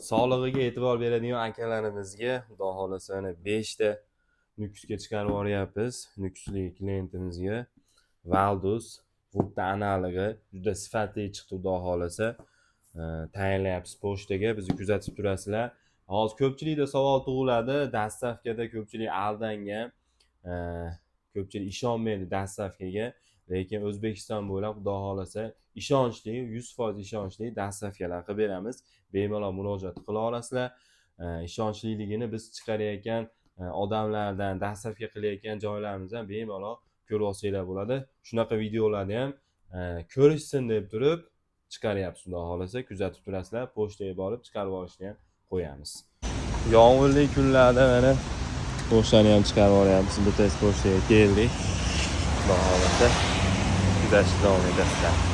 Sog'lig'iga e'tibor beradigan akalarimizga xudo xohlasa mana 5 ta Nukusga chiqarib yuboryapmiz. Nukuslik klientimizga Valdus Vudda analog'i juda sifatli chiqdi xudo xohlasa. Tayinlayapmiz pochtaga, bizni kuzatib turasizlar. Hozir ko'pchilikda savol tug'iladi, dastavkada ko'pchilik aldangan, ko'pchilik ishonmaydi dastavkaga. Lekin O'zbekiston bo'ylab xudo xohlasa ishonchli, 100% ishonchli dastavkalar qilib beramiz. Bemalol murojaat qila olasizlar. Ishonchliligini biz chiqarayotgan odamlardan, dastavka qilayotgan joylarimizdan bemalol ko'rib olsanglar bo'ladi. Shunaqa videolarni ham ko'rishsin deb turib chiqaryapmiz xudo xohlasa, kuzatib turasizlar. Pochtaga borib chiqarib olishni ham qo'yamiz. Yomg'irli kunlarda mana pochtani ham chiqarib olyapmiz. Bitta pochtaga keldik. Xudo xohlasa kuzatishni davom etasizlar.